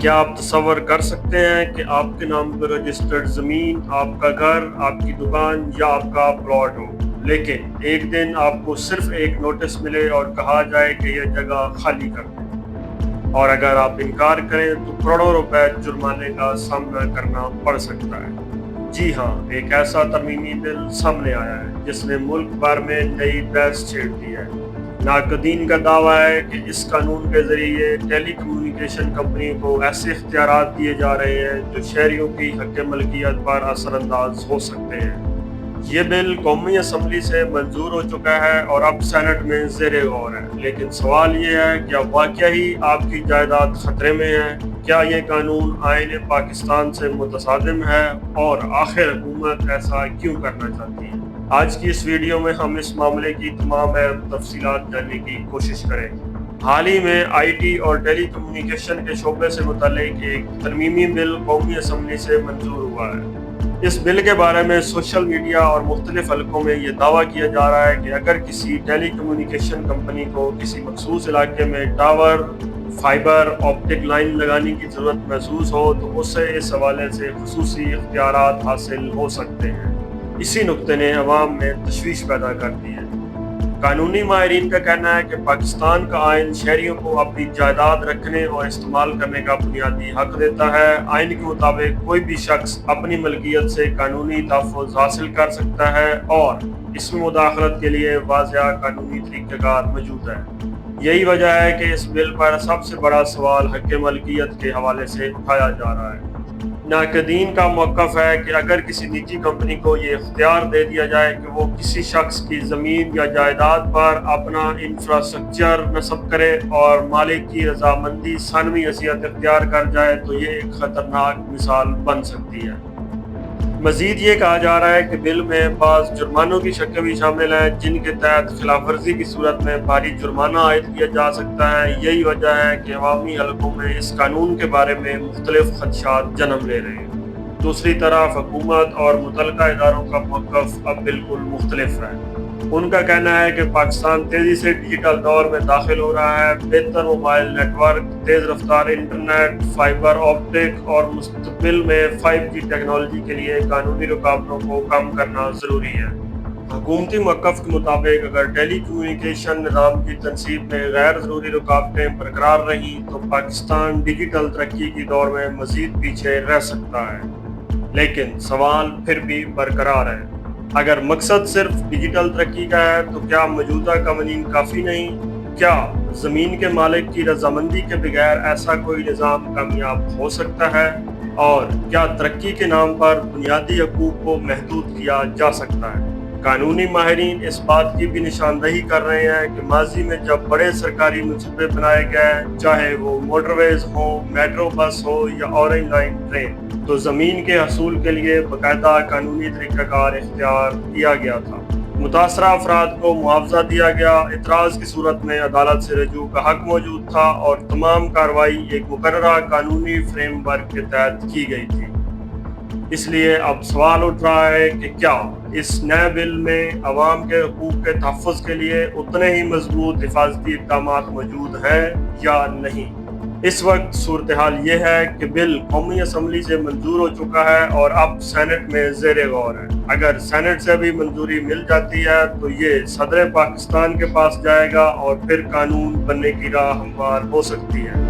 کیا آپ تصور کر سکتے ہیں کہ آپ کے نام پر رجسٹرڈ زمین آپ کا گھر، آپ کی دکان یا آپ کا پلاٹ ہو، لیکن ایک دن آپ کو صرف ایک نوٹس ملے اور کہا جائے کہ یہ جگہ خالی کر دیں، اور اگر آپ انکار کریں تو کروڑوں روپے جرمانے کا سامنا کرنا پڑ سکتا ہے؟ جی ہاں، ایک ایسا ترمیمی بل سامنے آیا ہے جس نے ملک بھر میں نئی بحث چھیڑ دی ہے۔ ناقدین کا دعویٰ ہے کہ اس قانون کے ذریعے ٹیلی کمیونیکیشن کمپنی کو ایسے اختیارات دیے جا رہے ہیں جو شہریوں کی حق ملکیت پر اثر انداز ہو سکتے ہیں۔ یہ بل قومی اسمبلی سے منظور ہو چکا ہے اور اب سینٹ میں زیر غور ہے، لیکن سوال یہ ہے کیا واقعی آپ کی جائیداد خطرے میں ہے؟ کیا یہ قانون آئین پاکستان سے متصادم ہے؟ اور آخر حکومت ایسا کیوں کرنا چاہتی ہے؟ آج کی اس ویڈیو میں ہم اس معاملے کی تمام اہم تفصیلات جاننے کی کوشش کریں گے۔ حال ہی میں آئی ٹی اور ٹیلی کمیونیکیشن کے شعبے سے متعلق ایک ترمیمی بل قومی اسمبلی سے منظور ہوا ہے۔ اس بل کے بارے میں سوشل میڈیا اور مختلف حلقوں میں یہ دعویٰ کیا جا رہا ہے کہ اگر کسی ٹیلی کمیونیکیشن کمپنی کو کسی مخصوص علاقے میں ٹاور، فائبر آپٹک لائن لگانے کی ضرورت محسوس ہو تو اسے اس حوالے سے خصوصی اختیارات حاصل ہو سکتے ہیں۔ اسی نکتے نے عوام میں تشویش پیدا کر دی ہے۔ قانونی ماہرین کا کہنا ہے کہ پاکستان کا آئین شہریوں کو اپنی جائیداد رکھنے اور استعمال کرنے کا بنیادی حق دیتا ہے۔ آئین کے مطابق کوئی بھی شخص اپنی ملکیت سے قانونی تحفظ حاصل کر سکتا ہے اور اس میں مداخلت کے لیے واضح قانونی طریقہ کار موجود ہے۔ یہی وجہ ہے کہ اس بل پر سب سے بڑا سوال حق ملکیت کے حوالے سے اٹھایا جا رہا ہے۔ ناقدین کا موقف ہے کہ اگر کسی نجی کمپنی کو یہ اختیار دے دیا جائے کہ وہ کسی شخص کی زمین یا جائیداد پر اپنا انفراسٹرکچر نصب کرے اور مالک کی رضامندی ثانوی حیثیت اختیار کر جائے تو یہ ایک خطرناک مثال بن سکتی ہے۔ مزید یہ کہا جا رہا ہے کہ بل میں بعض جرمانوں کی شکلیں بھی شامل ہیں جن کے تحت خلاف ورزی کی صورت میں بھاری جرمانہ عائد کیا جا سکتا ہے۔ یہی وجہ ہے کہ عوامی حلقوں میں اس قانون کے بارے میں مختلف خدشات جنم لے رہے ہیں۔ دوسری طرف حکومت اور متعلقہ اداروں کا موقف اب بالکل مختلف ہے۔ ان کا کہنا ہے کہ پاکستان تیزی سے ڈیجیٹل دور میں داخل ہو رہا ہے۔ بہتر موبائل نیٹ ورک، تیز رفتار انٹرنیٹ، فائبر آپٹک اور مستقبل میں 5G ٹیکنالوجی کے لیے قانونی رکاوٹوں کو کم کرنا ضروری ہے۔ حکومتی موقف کے مطابق اگر ٹیلی کمیونیکیشن نظام کی تنصیب میں غیر ضروری رکاوٹیں برقرار رہیں تو پاکستان ڈیجیٹل ترقی کی دور میں مزید پیچھے رہ سکتا ہے۔ لیکن سوال پھر بھی برقرار ہے، اگر مقصد صرف ڈیجیٹل ترقی کا ہے تو کیا موجودہ قوانین کافی نہیں؟ کیا زمین کے مالک کی رضامندی کے بغیر ایسا کوئی نظام کامیاب ہو سکتا ہے؟ اور کیا ترقی کے نام پر بنیادی حقوق کو محدود کیا جا سکتا ہے؟ قانونی ماہرین اس بات کی بھی نشاندہی کر رہے ہیں کہ ماضی میں جب بڑے سرکاری منصوبے بنائے گئے، چاہے وہ موٹر ویز ہو، میٹرو بس ہو یا اورنج لائن ٹرین، تو زمین کے حصول کے لیے باقاعدہ قانونی طریقہ کار اختیار کیا گیا تھا۔ متاثرہ افراد کو معاوضہ دیا گیا، اعتراض کی صورت میں عدالت سے رجوع کا حق موجود تھا اور تمام کارروائی ایک مقررہ قانونی فریم ورک کے تحت کی گئی تھی۔ اس لیے اب سوال اٹھ رہا ہے کہ کیا اس نئے بل میں عوام کے حقوق کے تحفظ کے لیے اتنے ہی مضبوط حفاظتی اقدامات موجود ہیں یا نہیں؟ اس وقت صورتحال یہ ہے کہ بل قومی اسمبلی سے منظور ہو چکا ہے اور اب سینٹ میں زیر غور ہے۔ اگر سینٹ سے بھی منظوری مل جاتی ہے تو یہ صدر پاکستان کے پاس جائے گا اور پھر قانون بننے کی راہ ہموار ہو سکتی ہے۔